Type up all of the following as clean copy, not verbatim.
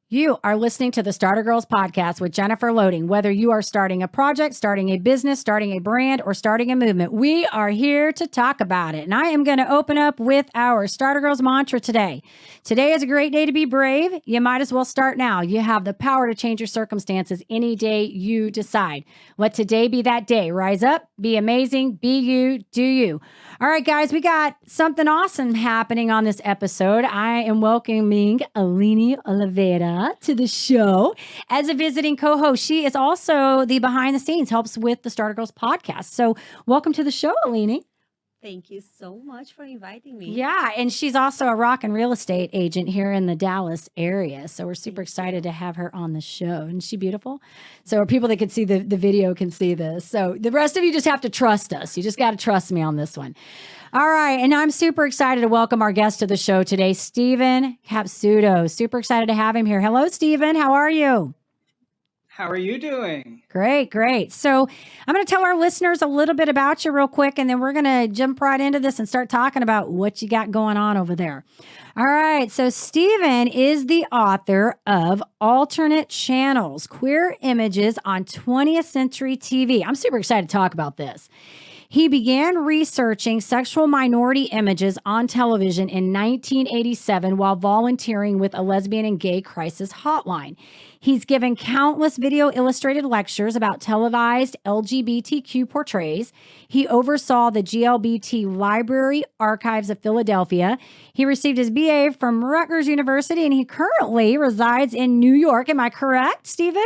You are listening to the Starter Girlz podcast with Jennifer Loading. Whether you are starting a project, starting a business, starting a brand, or starting a movement, we are here to talk about it. And I am going to open up with our Starter Girlz mantra today. Today is a great day to be brave. You might as well start now. You have the power to change your circumstances any day you decide. Let today be that day. Rise up, be amazing, be you, do you. All right, guys, we got something awesome happening on this episode. I am welcoming Aline Oliveria to the show as a visiting co-host. She is also the behind the scenes, helps with the Starter Girlz podcast. So welcome to the show, Aline. Thank you so much for inviting me. Yeah, and she's also a rock and real estate agent here in the Dallas area. So we're super excited to have her on the show. Isn't she beautiful? So people that can see the video can see this. So the rest of you just have to trust us. You just got to trust me on this one. All right, and I'm super excited to welcome our guest to the show today, Steven Capsuto. Super excited to have him here. Hello, Steven. How are you? How are you doing? Great, great. So I'm going to tell our listeners a little bit about you real quick, and then we're going to jump right into this and start talking about what you got going on over there. All right. So Steven is the author of Alternate Channels, Queer Images on 20th Century TV. I'm super excited to talk about this. He began researching sexual minority images on television in 1987 while volunteering with a lesbian and gay crisis hotline. He's given countless video illustrated lectures about televised LGBTQ portrays. He oversaw the GLBT Library Archives of Philadelphia. He received his BA from Rutgers University, and he currently resides in New York. Am I correct, Steven?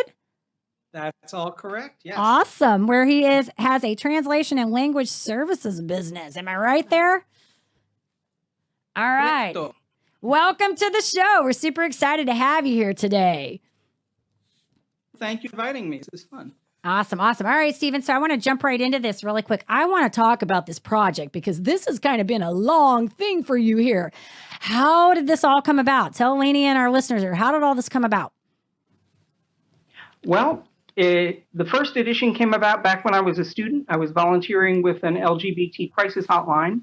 That's all correct. Yes. Awesome. Where he has a translation and language services business. Am I right there? All right. Correcto. Welcome to the show. We're super excited to have you here today. Thank you for inviting me. This is fun. Awesome. Awesome. All right, Steven. So I want to jump right into this really quick. I want to talk about this project because this has kind of been a long thing for you here. How did this all come about? Tell Lainey and our listeners here, how did all this come about? Well, the first edition came about back when I was a student. I was volunteering with an LGBT crisis hotline.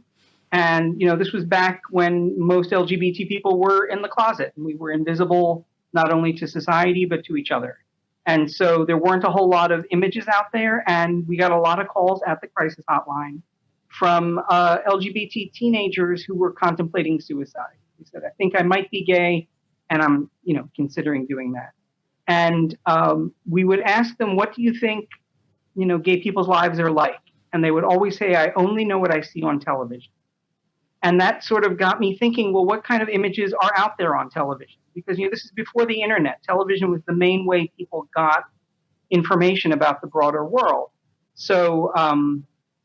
And, this was back when most LGBT people were in the closet. And we were invisible not only to society, but to each other. And so there weren't a whole lot of images out there. And we got a lot of calls at the crisis hotline from LGBT teenagers who were contemplating suicide. They said, I think I might be gay, and I'm, considering doing that. And we would ask them, what do you think, gay people's lives are like? And they would always say, I only know what I see on television. And that sort of got me thinking, well, what kind of images are out there on television? Because, this is before the internet. Television was the main way people got information about the broader world. So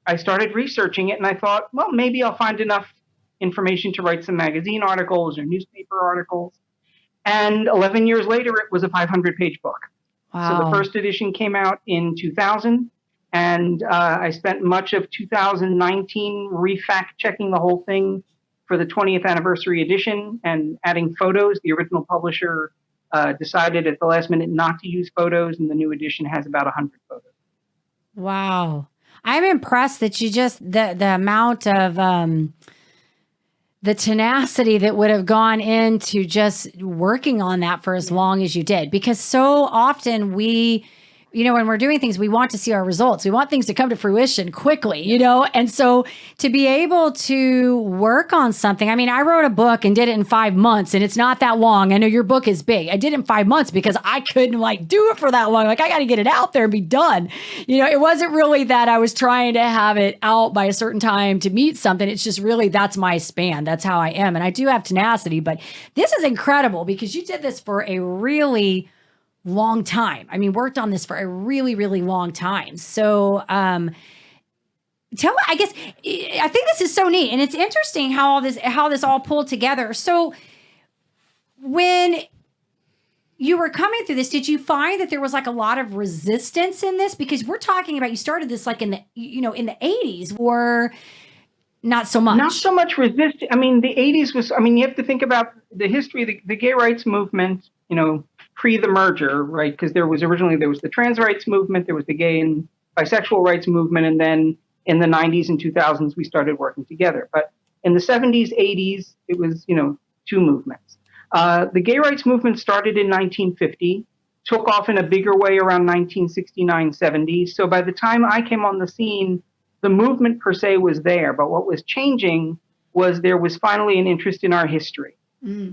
I started researching it, and I thought, well, maybe I'll find enough information to write some magazine articles or newspaper articles. And 11 years later, it was a 500-page book. Wow. So the first edition came out in 2000, and I spent much of 2019 refact-checking the whole thing for the 20th anniversary edition and adding photos. The original publisher decided at the last minute not to use photos, and the new edition has about 100 photos. Wow. I'm impressed that you just, the amount of... the tenacity that would have gone into just working on that for as long as you did, because so often we, when we're doing things, we want to see our results. We want things to come to fruition quickly, and so to be able to work on something. I mean, I wrote a book and did it in 5 months, and it's not that long. I know your book is big. I did it in 5 months because I couldn't do it for that long. I got to get it out there and be done. It wasn't really that I was trying to have it out by a certain time to meet something. It's just really, that's my span. That's how I am. And I do have tenacity, but this is incredible because you did this for a really long time. I mean, worked on this for a really, really long time. So, I think this is so neat, and it's interesting how this all pulled together. So, when you were coming through this, did you find that there was a lot of resistance in this? Because we're talking about, you started this in the in the 80s, or not so much. Not so much resistance. I mean, the 80s was. I mean, you have to think about the history of the gay rights movement. Pre the merger, right? Because there was the trans rights movement, there was the gay and bisexual rights movement, and then in the 90s and 2000s, we started working together. But in the 70s, 80s, it was, two movements. The gay rights movement started in 1950, took off in a bigger way around 1969, 70. So by the time I came on the scene, the movement per se was there. But what was changing was there was finally an interest in our history,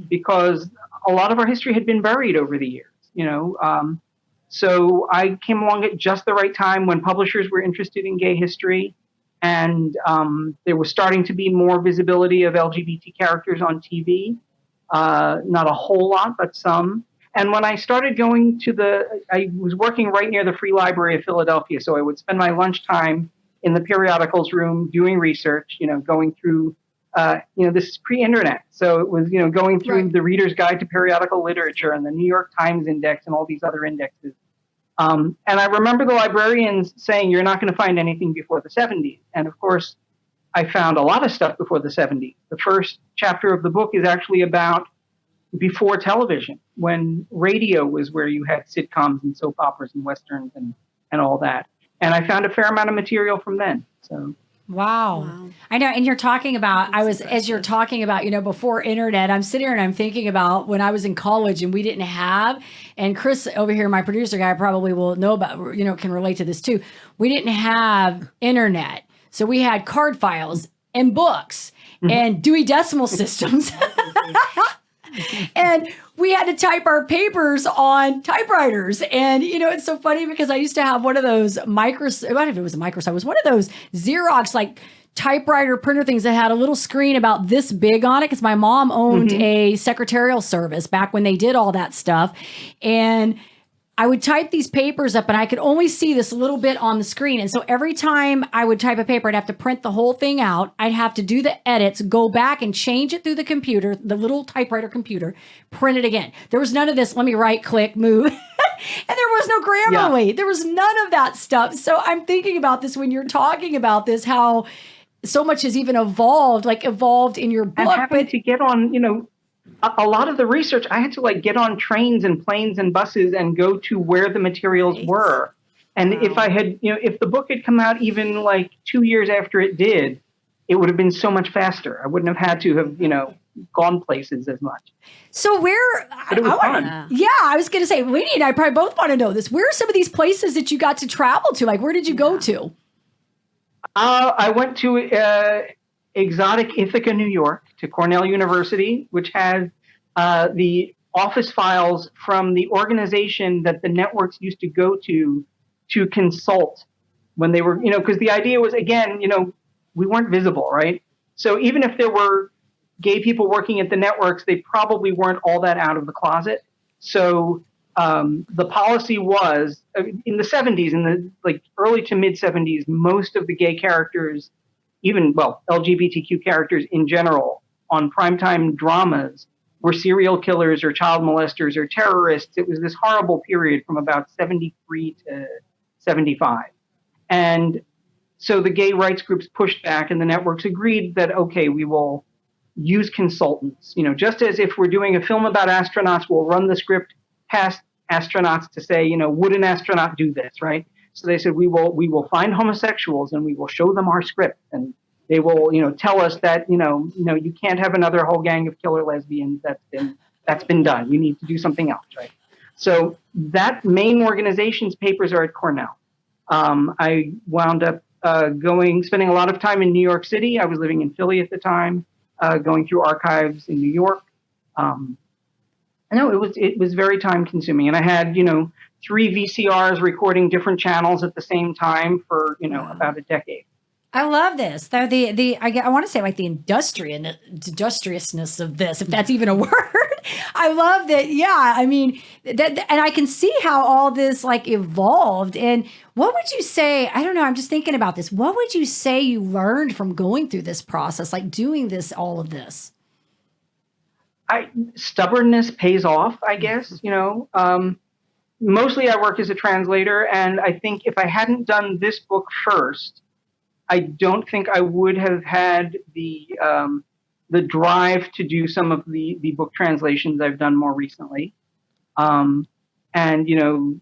because a lot of our history had been buried over the years, So I came along at just the right time when publishers were interested in gay history, and there was starting to be more visibility of LGBT characters on TV. Not a whole lot, but some. And when I started going I was working right near the Free Library of Philadelphia, so I would spend my lunchtime in the periodicals room doing research, going through, this is pre-internet. So it was, going through the Reader's Guide to Periodical Literature and the New York Times Index and all these other indexes. And I remember the librarians saying, you're not going to find anything before the 70s. And of course, I found a lot of stuff before the 70s. The first chapter of the book is actually about before television, when radio was where you had sitcoms and soap operas and westerns and all that. And I found a fair amount of material from then. So. Wow. I know. And you're talking about, as you're talking about, before internet, I'm sitting here and I'm thinking about when I was in college and we didn't have, and Chris over here, my producer guy, probably will know about, can relate to this too. We didn't have internet. So we had card files and books and Dewey Decimal Systems. And we had to type our papers on typewriters. And, it's so funny because I used to have one of those I don't know if it was a Microsoft, it was one of those Xerox, like typewriter printer things that had a little screen about this big on it. Because my mom owned a secretarial service back when they did all that stuff. And I would type these papers up and I could only see this little bit on the screen. And so every time I would type a paper, I'd have to print the whole thing out. I'd have to do the edits, go back and change it through the computer, the little typewriter computer, print it again. There was none of this, let me right click, move. And there was no Grammarly. Yeah. There was none of that stuff. So I'm thinking about this when you're talking about this, how so much has even evolved in your book. And having to get on, a lot of the research, I had to get on trains and planes and buses and go to where the materials were. And if I had, if the book had come out even 2 years after it did, it would have been so much faster. I wouldn't have had to have, gone places as much. So but it was fun. Yeah, I was going to say, Winnie and I probably both want to know this. Where are some of these places that you got to travel to? Where did you go to? I went to exotic Ithaca, New York, to Cornell University, which has the office files from the organization that the networks used to go to consult when they were, because the idea was, again, we weren't visible, right? So even if there were gay people working at the networks, they probably weren't all that out of the closet. So the policy was, in the 70s, in the early to mid 70s, most of the gay characters, even, LGBTQ characters in general, on primetime dramas were serial killers or child molesters or terrorists. It was this horrible period from about 73 to 75. And so the gay rights groups pushed back and the networks agreed that, okay, we will use consultants. Just as if we're doing a film about astronauts, we'll run the script past astronauts to say, would an astronaut do this, right? So they said, we will find homosexuals and we will show them our script, and they will, tell us that, you can't have another whole gang of killer lesbians. That's been done. You need to do something else, right? So that main organization's papers are at Cornell. I wound up spending a lot of time in New York City. I was living in Philly at the time, going through archives in New York. It was very time consuming, and I had 3 VCRs recording different channels at the same time for about a decade. I love this. Though I want to say the industriousness of this, if that's even a word. I love that. Yeah, I mean that, and I can see how all this evolved. And what would you say? I don't know. I'm just thinking about this. What would you say you learned from going through this process, doing all of this? Stubbornness pays off, I guess. Mostly I work as a translator, and I think if I hadn't done this book first, I don't think I would have had the drive to do some of the book translations I've done more recently. And the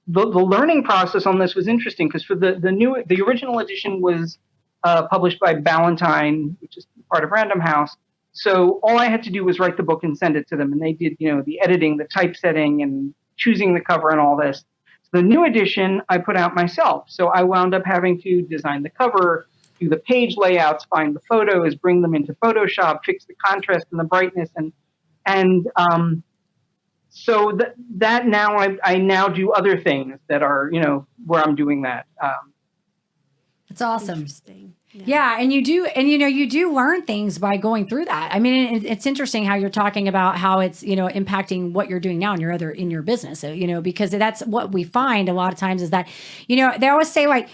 learning process on this was interesting because for the original edition was published by Ballantine, which is part of Random House. So all I had to do was write the book and send it to them. And they did, the editing, the typesetting, and choosing the cover and all this. So the new edition I put out myself. So I wound up having to design the cover, do the page layouts, find the photos, bring them into Photoshop, fix the contrast and the brightness. So that now I now do other things that are, where I'm doing that. It's awesome. Interesting. Yeah, and you do learn things by going through that. I mean, it's interesting how you're talking about how it's, impacting what you're doing now in your business. So, because that's what we find a lot of times is that, they always say like,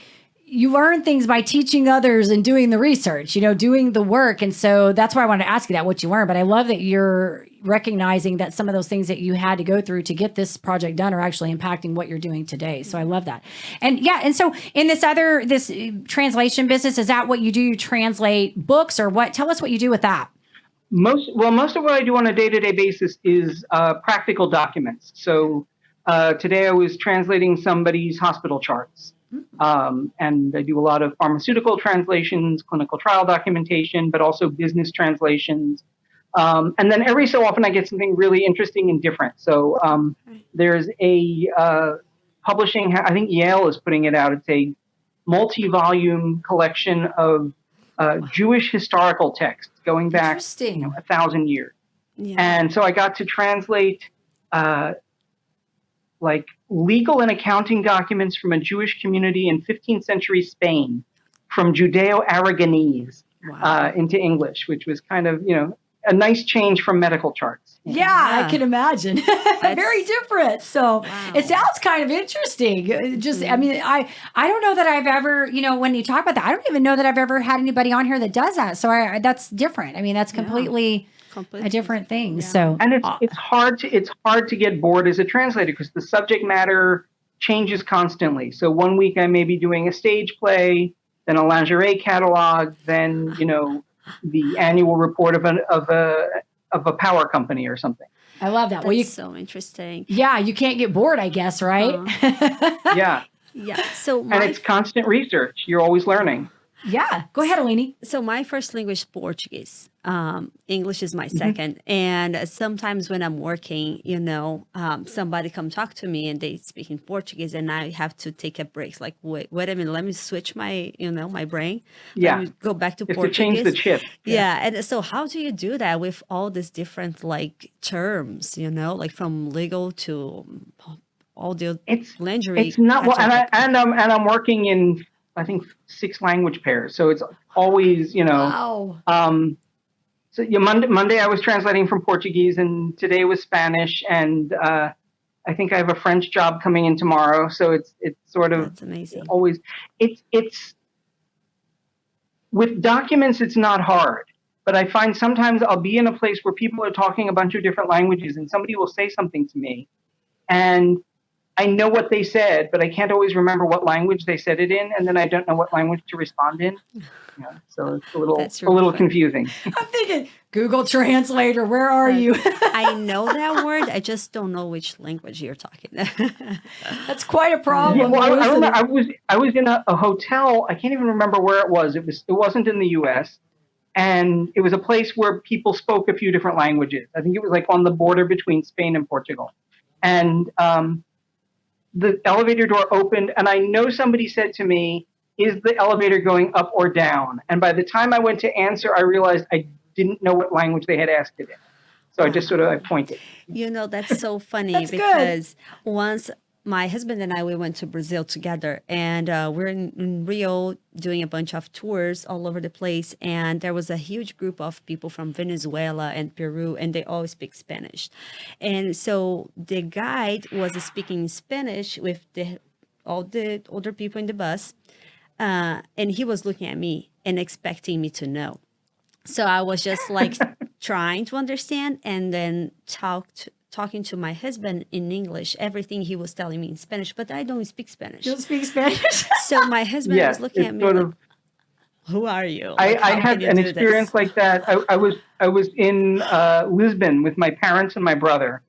you learn things by teaching others and doing the research, doing the work. And so that's why I wanted to ask you that, what you learned. But I love that you're recognizing that some of those things that you had to go through to get this project done are actually impacting what you're doing today. So I love that. And yeah. And so in this translation business, is that what you do? You translate books or what? Tell us what you do with that. Most of what I do on a day-to-day basis is practical documents. So today I was translating somebody's hospital charts. And I do a lot of pharmaceutical translations, clinical trial documentation, but also business translations. And then every so often I get something really interesting and different. So there's a publishing, I think Yale is putting it out. It's a multi-volume collection of Jewish historical texts going back 1,000 years. Yeah. And so I got to translate like legal and accounting documents from a Jewish community in 15th century Spain from Judeo-Aragonese into English, which was kind of, a nice change from medical charts. Yeah, I can imagine. Very different. So It sounds kind of interesting. Just, I mean, I don't know that I've ever, when you talk about that, I don't even know that I've ever had anybody on here that does that. So that's different. I mean, that's completely a different thing. Yeah. So, and it's hard to get bored as a translator because the subject matter changes constantly. So one week I may be doing a stage play, then a lingerie catalog, then the annual report of a power company or something. I love that. That's so interesting. Yeah, you can't get bored, I guess, right? Yeah. Yeah. So and it's constant research. You're always learning. Yeah. Go ahead, Aline. So my first language is Portuguese. English is my second. And sometimes when I'm working, somebody come talk to me and they speak in Portuguese and I have to take a break. Like, wait a minute, let me switch my, my brain. Yeah. Let me go back to Portuguese. To change the chip. Yeah. And so how do you do that with all these different like terms, like from legal to all the lingerie? It's not, well, and I'm working in, I think 6 language pairs. So it's always, Wow. So Monday I was translating from Portuguese and today was Spanish. And I think I have a French job coming in tomorrow. So it's sort of That's amazing. Always, it's with documents, it's not hard. But I find sometimes I'll be in a place where people are talking a bunch of different languages and somebody will say something to me. And I know what they said, but I can't always remember what language they said it in, and then I don't know what language to respond in. So it's a little confusing. I'm thinking Google Translator. Where are you? I know that word. I just don't know which language you're talking. That's quite a problem. Yeah, well, I remember I was in a hotel. I can't even remember where it was. It wasn't in the U.S. And it was a place where people spoke a few different languages. I think it was like on the border between Spain and Portugal, and the elevator door opened and I know somebody said to me, is the elevator going up or down? And by the time I went to answer, I realized I didn't know what language they had asked it in. So I just I pointed. That's so funny because once my husband and we went to Brazil together and we're in Rio doing a bunch of tours all over the place. And there was a huge group of people from Venezuela and Peru, and they all speak Spanish. And so the guide was speaking Spanish with all the older people in the bus. And he was looking at me and expecting me to know. So I was just like trying to understand and then talking to my husband in English, everything he was telling me in Spanish, but I don't speak Spanish. You don't speak Spanish? So my husband was looking at me like, who are you? Like, I had an experience like that. I was in Lisbon with my parents and my brother,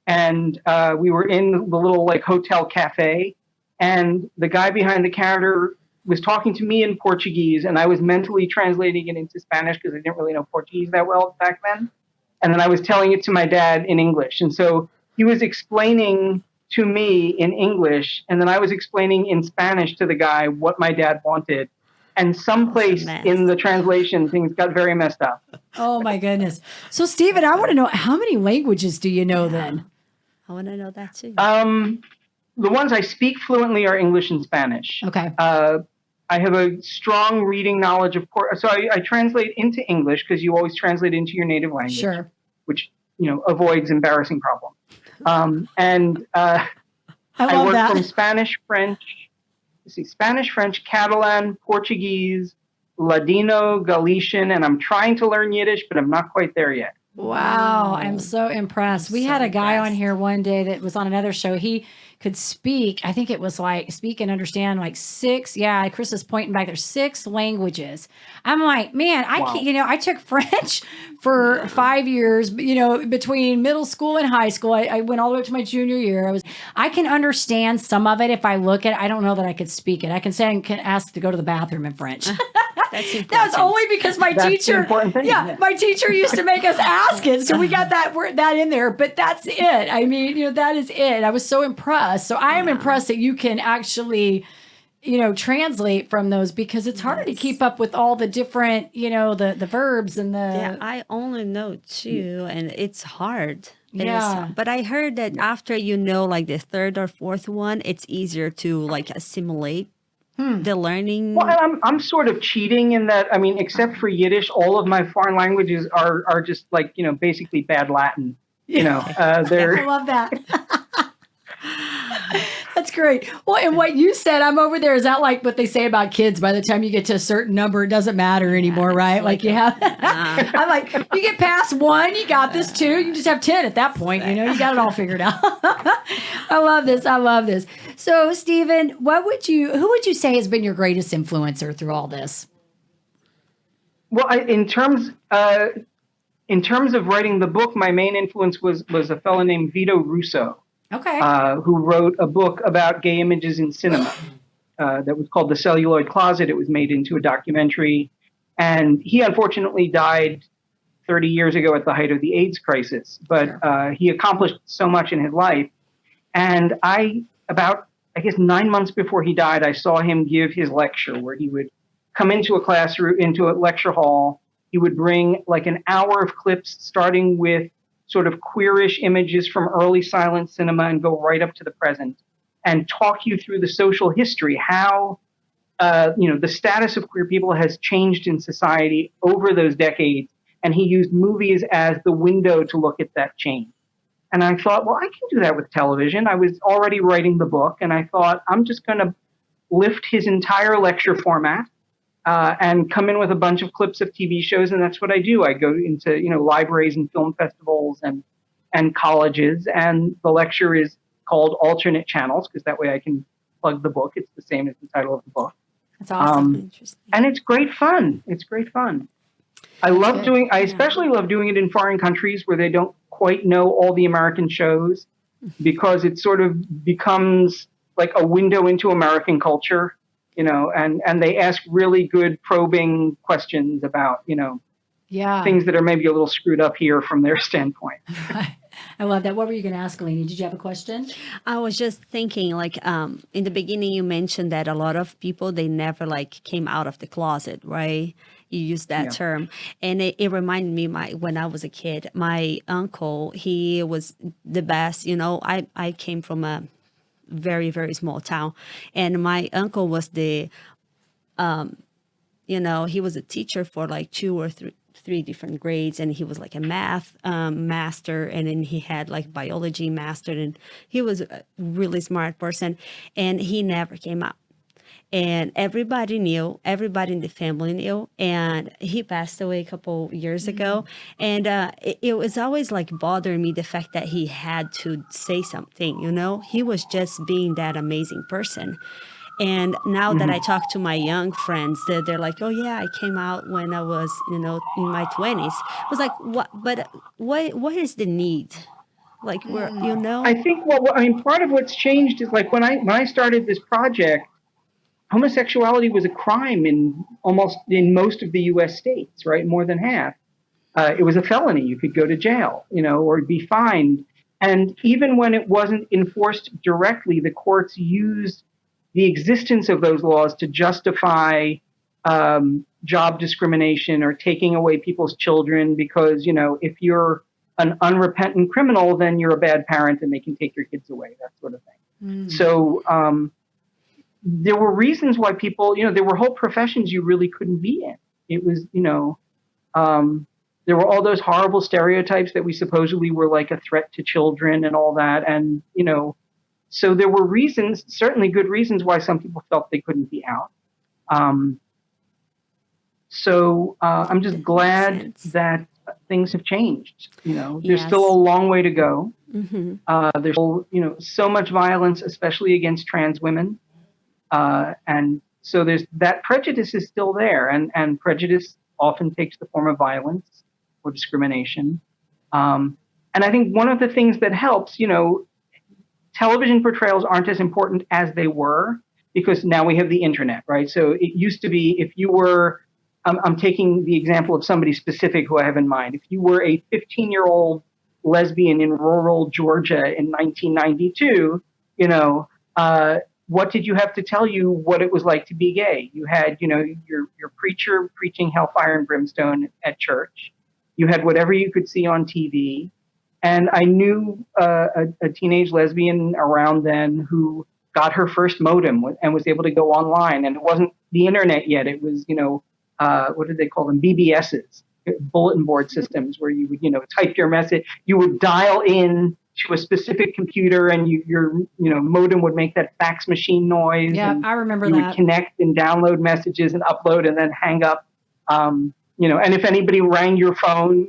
and we were in the little like hotel cafe, and the guy behind the counter was talking to me in Portuguese, and I was mentally translating it into Spanish because I didn't really know Portuguese that well back then. And then I was telling it to my dad in English. And so he was explaining to me in English, and then I was explaining in Spanish to the guy what my dad wanted. And someplace in the translation, things got very messed up. Oh, my goodness. So, Steven, I want to know, how many languages do you know then? I want to know that too. The ones I speak fluently are English and Spanish. Okay. I have a strong reading knowledge of so I translate into English because you always translate into your native language, sure, which avoids embarrassing problems. And I work that. from Spanish, French, Catalan, Portuguese, Ladino, Galician, and I'm trying to learn Yiddish, but I'm not quite there yet. Wow, I'm so impressed. We had a guy on here one day that was on another show. He could speak, I think it was like speak and understand like 6. Yeah, Chris is pointing back there, 6 languages. I'm like, man, I can't, I took French for 5 years, between middle school and high school. I went all the way up to my junior year. I can understand some of it if I look at it. I don't know that I could speak it. I can say I can ask to go to the bathroom in French. That's only because my teacher, my teacher used to make us ask it. So we got that in there, but that's it. I mean, that is it. I was so impressed. So I am impressed that you can actually, translate from those, because it's hard to keep up with all the different, the verbs and the. Yeah, I only know 2, and it's hard. Yeah. But I heard that after like the 3rd or 4th one, it's easier to like assimilate the learning. Well, I'm sort of cheating in that, except for Yiddish, all of my foreign languages are just like, basically bad Latin. I love that. That's great. Well, and what you said, I'm over there, is that like what they say about kids? By the time you get to a certain number, it doesn't matter anymore, right? Like you have, I'm like, you get past 1, you got this 2, you just have 10 at that point, you got it all figured out. I love this. So, Steven, who would you say has been your greatest influencer through all this? Well, in terms of writing the book, my main influence was a fellow named Vito Russo. Okay. Who wrote a book about gay images in cinema that was called The Celluloid Closet. It was made into a documentary. And he unfortunately died 30 years ago at the height of the AIDS crisis. But he accomplished so much in his life. And about 9 months before he died, I saw him give his lecture where he would come into a classroom, into a lecture hall. He would bring like an hour of clips starting with sort of queerish images from early silent cinema and go right up to the present and talk you through the social history, how, the status of queer people has changed in society over those decades. And he used movies as the window to look at that change. And I thought, well, I can do that with television. I was already writing the book, and I thought, I'm just going to lift his entire lecture format and come in with a bunch of clips of TV shows. And that's what I do. I go into, libraries and film festivals and colleges. And the lecture is called Alternate Channels, because that way I can plug the book. It's the same as the title of the book. That's awesome. Interesting. And it's great fun. I especially love doing it in foreign countries where they don't quite know all the American shows, because it sort of becomes like a window into American culture. And they ask really good probing questions about, things that are maybe a little screwed up here from their standpoint. I love that. What were you going to ask, Aline? Did you have a question? I was just thinking, like, in the beginning, you mentioned that a lot of people, they never came out of the closet, right? You used that term. And it reminded me when I was a kid, my uncle, he was the best. I came from a very, very small town. And my uncle was he was a teacher for like 2 or 3 different grades. And he was like a math master. And then he had like biology master. And he was a really smart person. And he never came out. And everybody in the family knew. And he passed away a couple years ago. And it was always like bothering me, the fact that he had to say something, He was just being that amazing person. And now that I talk to my young friends, they're like, oh, yeah, I came out when I was, in my 20s. I was like, what? But what is the need? Like, I think, part of what's changed is like when I started this project, homosexuality was a crime in most of the U.S. states, right? More than half. It was a felony. You could go to jail, or be fined. And even when it wasn't enforced directly, the courts used the existence of those laws to justify job discrimination or taking away people's children because, if you're an unrepentant criminal, then you're a bad parent and they can take your kids away, that sort of thing. So there were reasons why people, there were whole professions you really couldn't be in. It was, there were all those horrible stereotypes that we supposedly were like a threat to children and all that. And, so there were reasons, certainly good reasons why some people felt they couldn't be out. So I'm just glad that things have changed. There's still a long way to go. There's still, so much violence, especially against trans women. And so there's that prejudice is still there, and prejudice often takes the form of violence or discrimination. And I think one of the things that helps, television portrayals aren't as important as they were because now we have the internet, right? So it used to be if you were, I'm taking the example of somebody specific who I have in mind. If you were a 15-year-old lesbian in rural Georgia in 1992, what did you have to tell you what it was like to be gay? You had, your preacher preaching hellfire and brimstone at church. You had whatever you could see on TV. And I knew a teenage lesbian around then who got her first modem and was able to go online. And it wasn't the internet yet. It was, what did they call them? BBSs, bulletin board systems, where you would, type your message. You would dial in to a specific computer, and your modem would make that fax machine noise. Yeah, I remember that. You would connect and download messages and upload and then hang up. And if anybody rang your phone,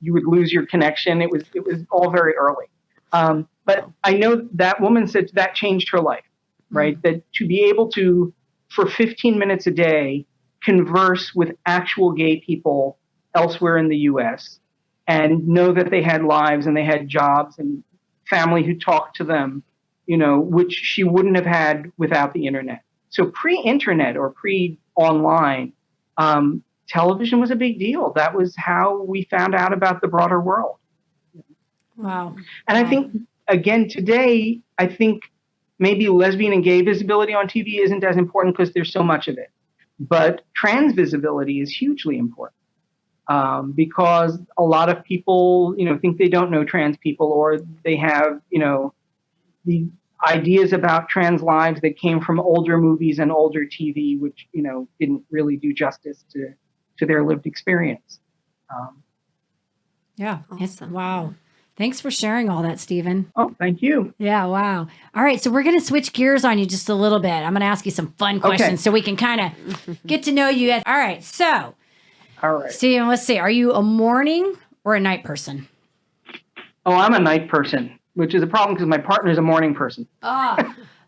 you would lose your connection. It was all very early. But I know that woman said that changed her life, right? That to be able to, for 15 minutes a day, converse with actual gay people elsewhere in the U.S. and know that they had lives and they had jobs and family who talked to them, which she wouldn't have had without the internet. So pre-internet or pre-online, television was a big deal. That was how we found out about the broader world. Wow. And I think, again, today, I think maybe lesbian and gay visibility on TV isn't as important because there's so much of it. But trans visibility is hugely important because a lot of people, think they don't know trans people, or they have, the ideas about trans lives that came from older movies and older TV, which, didn't really do justice to their lived experience. Yeah. Awesome. Wow. Thanks for sharing all that, Steven. Oh, thank you. Yeah, wow. All right, so we're going to switch gears on you just a little bit. I'm going to ask you some fun questions so we can kind of get to know you. All right, so, Steven, let's see. Are you a morning or a night person? Oh, I'm a night person, which is a problem because my partner is a morning person.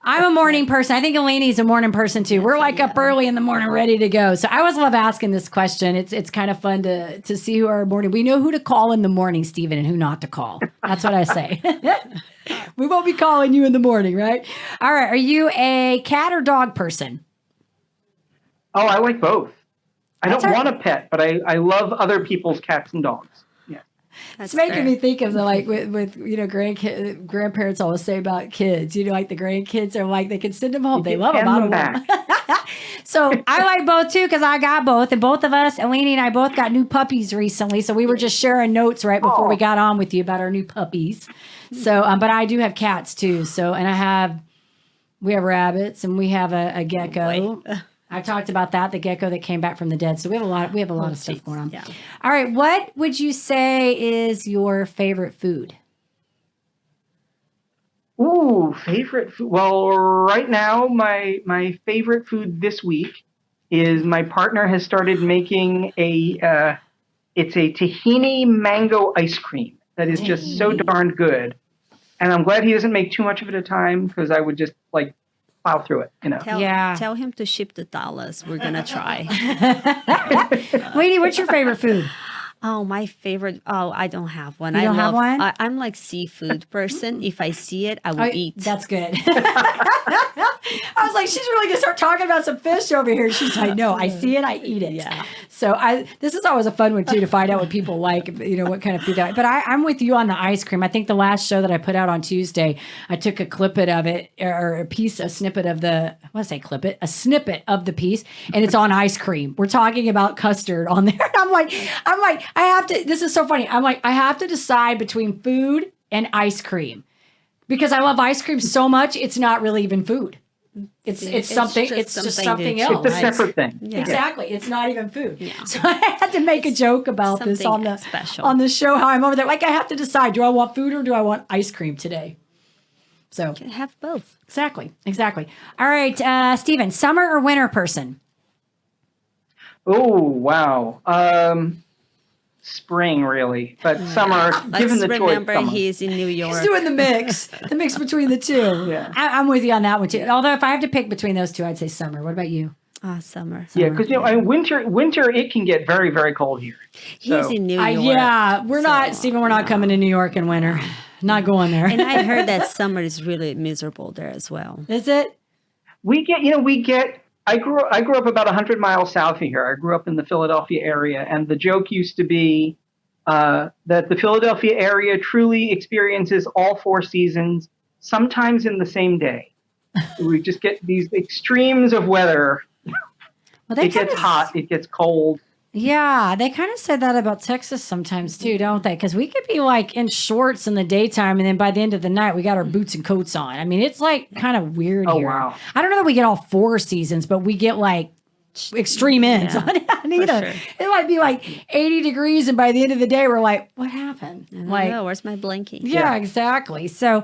I'm a morning person. I think Aline's a morning person too. We're like up early in the morning, ready to go. So I always love asking this question. It's kind of fun to see who are morning. We know who to call in the morning, Steven, and who not to call. That's what I say. We won't be calling you in the morning, right? All right. Are you a cat or dog person? Oh, I like both. I don't want a pet, but I love other people's cats and dogs. It's making me think of the with grandparents always say about kids. Like the grandkids are like they can send them home. They love them back. So I like both too because I got both, and both of us, Aline and I, both got new puppies recently. So we were just sharing notes right before we got on with you about our new puppies. So, but I do have cats too. So, and we have rabbits, and we have a gecko. I talked about that, the gecko that came back from the dead. So we have a lot of stuff going on. Yeah. All right. What would you say is your favorite food? Ooh, favorite food. Well, right now, my favorite food this week is my partner has started making it's a tahini mango ice cream that is just so darn good. And I'm glad he doesn't make too much of it at a time because I would just plow through it, Tell him to ship the dollars. We're gonna try. Lady, what's your favorite food? Oh, my favorite. Oh, I don't have one. You don't have one? I'm like seafood person. If I see it, I will eat. That's good. I was like, she's really gonna start talking about some fish over here. She's like, no, I see it, I eat it. Yeah. So this is always a fun one too, to find out what people like, what kind of food they like. But I'm with you on the ice cream. I think the last show that I put out on Tuesday, I took a snippet of a snippet of the piece, and it's on ice cream. We're talking about custard on there. And I'm like, I have to, this is so funny. I'm like, I have to decide between food and ice cream because I love ice cream so much. It's not really even food. It's something. It's just something else. It's a separate thing. Yeah. Exactly. It's not even food. Yeah. So I had to make a joke about this on the show. How I'm over there, like I have to decide: do I want food or do I want ice cream today? So you can have both. Exactly. All right, Steven, summer or winter person? Oh wow. Spring, really, but summer. Given the choice, remember he's in New York. He's doing the mix between the two. Yeah, I'm with you on that one too. Although if I have to pick between those two, I'd say summer. What about you? Summer. Yeah, because winter it can get very, very cold here. He's in New York. Yeah, we're not, Steven. We're not coming to New York in winter. Not going there. And I heard that summer is really miserable there as well. Is it? We get. I grew up about 100 miles south of here. I grew up in the Philadelphia area, and the joke used to be that the Philadelphia area truly experiences all four seasons, sometimes in the same day. We just get these extremes of weather. Well, it gets hot, it gets cold. Yeah, they kind of said that about Texas sometimes too, don't they? Because we could be like in shorts in the daytime, and then by the end of the night, we got our boots and coats on. I mean, it's like kind of weird here. Wow. I don't know that we get all four seasons, but we get like extreme ends. Yeah, It might be like 80 degrees, and by the end of the day, we're like, what happened? Where's my blanket? Yeah, exactly. So,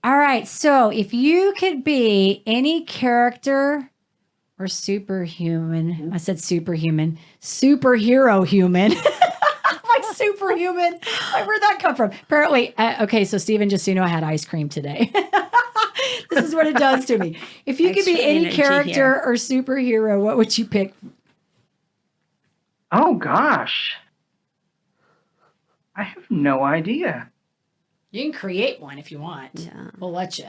all right. So if you could be any character or superhuman, I said superhuman, superhero human. Like superhuman. Like, where'd that come from? Apparently, okay, so Steven, just so you know, I had ice cream today. This is what it does to me. If you could be any character or superhero, what would you pick? Oh, gosh. I have no idea. You can create one if you want. Yeah. We'll let you.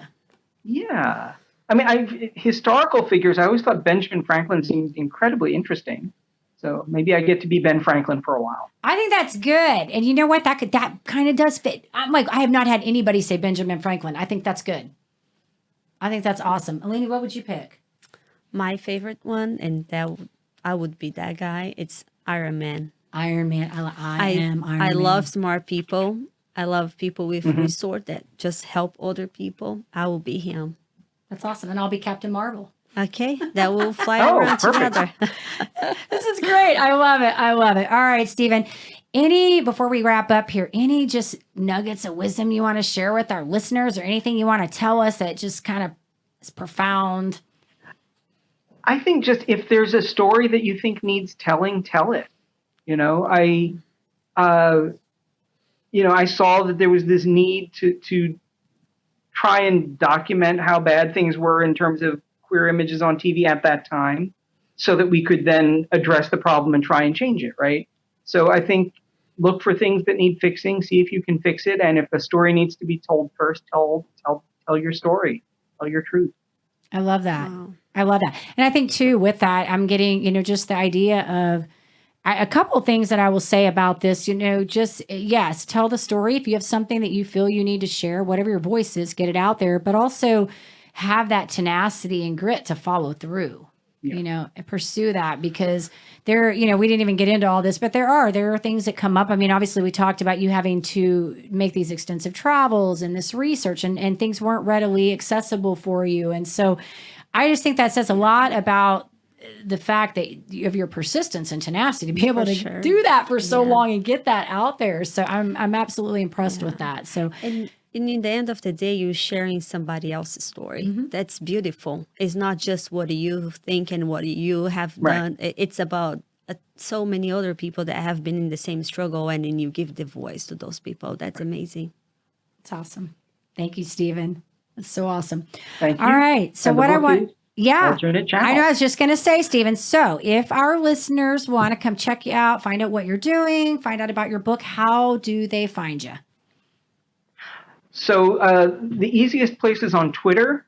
Yeah. I mean, historical figures, I always thought Benjamin Franklin seemed incredibly interesting. So maybe I get to be Ben Franklin for a while. I think that's good. And you know what? That kind of does fit. I'm like, I have not had anybody say Benjamin Franklin. I think that's good. I think that's awesome. Aline, what would you pick? My favorite one, and I would be that guy. It's Iron Man. Iron Man. I am Iron Man. I love smart people. I love people with resource that just help other people. I will be him. That's awesome. And I'll be Captain Marvel. Okay, that will fly around together. This is great. I love it. All right, Steven. Before we wrap up here, any just nuggets of wisdom you want to share with our listeners, or anything you want to tell us that just kind of is profound? I think just if there's a story that you think needs telling, tell it. I saw that there was this need to try and document how bad things were in terms of queer images on TV at that time, so that we could then address the problem and try and change it, right? So I think look for things that need fixing, see if you can fix it, and if the story needs to be told first, tell your story, tell your truth. I love that. Wow. I love that. And I think too, with that, I'm getting, just the idea of a couple of things that I will say about this, just, yes, tell the story. If you have something that you feel you need to share, whatever your voice is, get it out there, but also have that tenacity and grit to follow through, and pursue that, because there, we didn't even get into all this, but there are things that come up. I mean, obviously we talked about you having to make these extensive travels and this research, and things weren't readily accessible for you. And so I just think that says a lot about the fact that you have your persistence and tenacity to be able to do that for so long and get that out there. So I'm absolutely impressed with that. So, and in the end of the day, you're sharing somebody else's story. That's beautiful. It's not just what you think and what you have done. It's about so many other people that have been in the same struggle, and then you give the voice to those people. That's amazing. It's awesome. Thank you, Steven. That's so awesome. Thank you. All right. So what I want... alternate channels. I know. I was just going to say, Steven. So, if our listeners want to come check you out, find out what you're doing, find out about your book, how do they find you? So, the easiest place is on Twitter.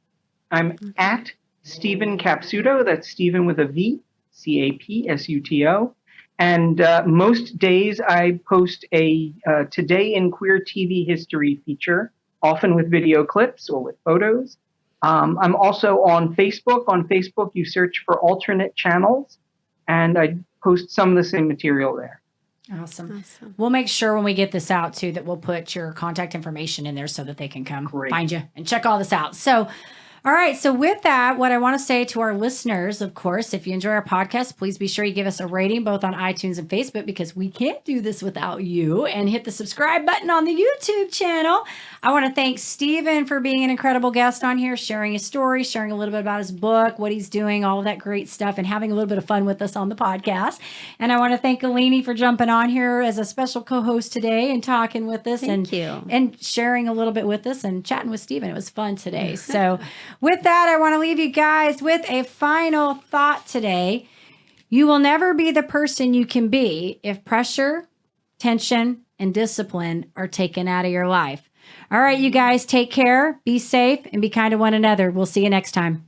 I'm at Steven Capsuto. That's Steven with a V, Capsuto. And most days I post a Today in Queer TV History feature, often with video clips or with photos. I'm also on Facebook. On Facebook, you search for alternate channels, and I post some of the same material there. Awesome. We'll make sure when we get this out, too, that we'll put your contact information in there so that they can come find you and check all this out. So, all right. So with that, what I want to say to our listeners, of course, if you enjoy our podcast, please be sure you give us a rating both on iTunes and Facebook, because we can't do this without you, and hit the subscribe button on the YouTube channel. I want to thank Steven for being an incredible guest on here, sharing his story, sharing a little bit about his book, what he's doing, all of that great stuff, and having a little bit of fun with us on the podcast. And I want to thank Aline for jumping on here as a special co-host today and talking with us and sharing a little bit with us and chatting with Steven. It was fun today. So with that, I want to leave you guys with a final thought today. You will never be the person you can be if pressure, tension, and discipline are taken out of your life. All right, you guys, take care, be safe, and be kind to one another. We'll see you next time.